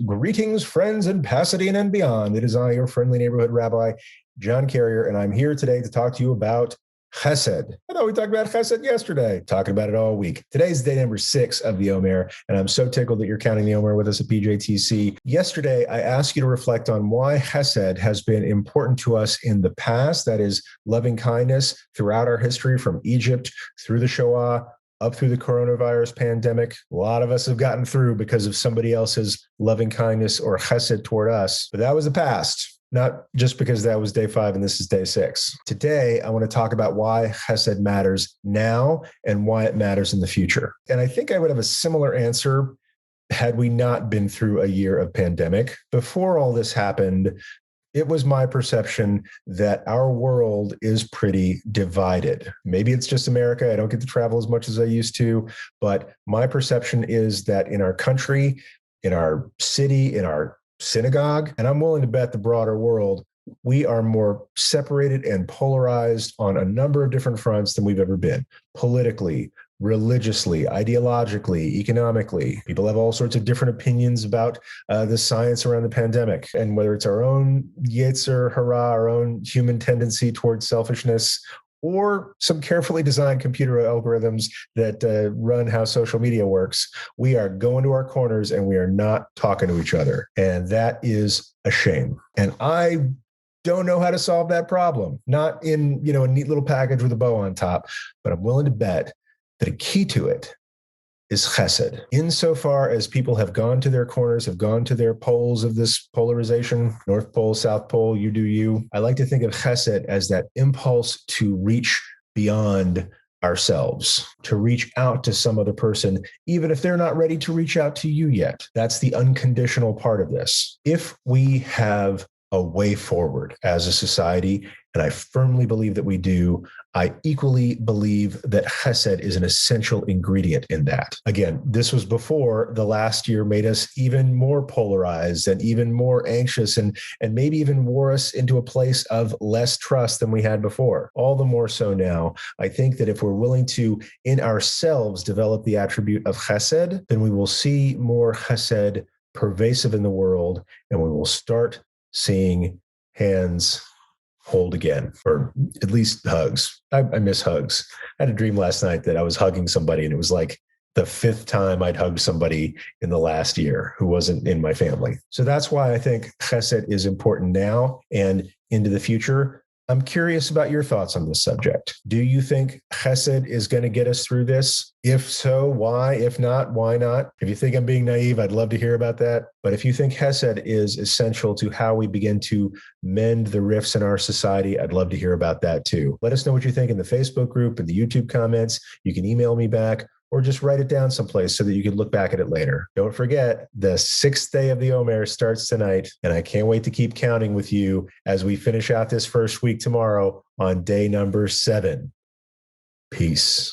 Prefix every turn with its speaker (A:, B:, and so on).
A: Greetings, friends in Pasadena and beyond. It is I, your friendly neighborhood rabbi, John Carrier, and I'm here today to talk to you about Chesed. I thought we talked about Chesed yesterday, talking about it all week. Today's day number 6 of the Omer, and I'm so tickled that you're counting the Omer with us at PJTC. Yesterday, I asked you to reflect on why Chesed has been important to us in the past, that is, loving kindness throughout our history from Egypt through the Shoah, up through the coronavirus pandemic. A lot of us have gotten through because of somebody else's loving kindness or chesed toward us. But that was the past, not just because that was day 5 and this is day 6. Today, I want to talk about why chesed matters now and why it matters in the future. And I think I would have a similar answer had we not been through a year of pandemic. Before all this happened, it was my perception that our world is pretty divided. Maybe it's just America. I don't get to travel as much as I used to, but my perception is that in our country, in our city, in our synagogue, and I'm willing to bet the broader world, we are more separated and polarized on a number of different fronts than we've ever been. Politically, religiously, ideologically, economically. People have all sorts of different opinions about the science around the pandemic, and whether it's our own Yetzer Hara, our own human tendency towards selfishness, or some carefully designed computer algorithms that run how social media works, we are going to our corners and we are not talking to each other. And that is a shame. And I don't know how to solve that problem. Not in, a neat little package with a bow on top, but I'm willing to bet that a key to it is chesed. Insofar as people have gone to their corners, have gone to their poles of this polarization, North Pole, South Pole, you do you. I like to think of chesed as that impulse to reach beyond ourselves, to reach out to some other person, even if they're not ready to reach out to you yet. That's the unconditional part of this. If we have a way forward as a society, and I firmly believe that we do, I equally believe that chesed is an essential ingredient in that. Again, this was before the last year made us even more polarized and even more anxious and maybe even wore us into a place of less trust than we had before. All the more so now. I think that if we're willing to, in ourselves, develop the attribute of chesed, then we will see more chesed pervasive in the world, and we will start seeing hands hold again, or at least hugs. I miss hugs. I had a dream last night that I was hugging somebody, and it was like the 5th time I'd hugged somebody in the last year who wasn't in my family. So that's why I think chesed is important now and into the future. I'm curious about your thoughts on this subject. Do you think chesed is going to get us through this? If so, why? If not, why not? If you think I'm being naive, I'd love to hear about that. But if you think chesed is essential to how we begin to mend the rifts in our society, I'd love to hear about that too. Let us know what you think in the Facebook group, in the YouTube comments. You can email me back, or just write it down someplace so that you can look back at it later. Don't forget, the 6th day of the Omer starts tonight, and I can't wait to keep counting with you as we finish out this first week tomorrow on day number 7. Peace.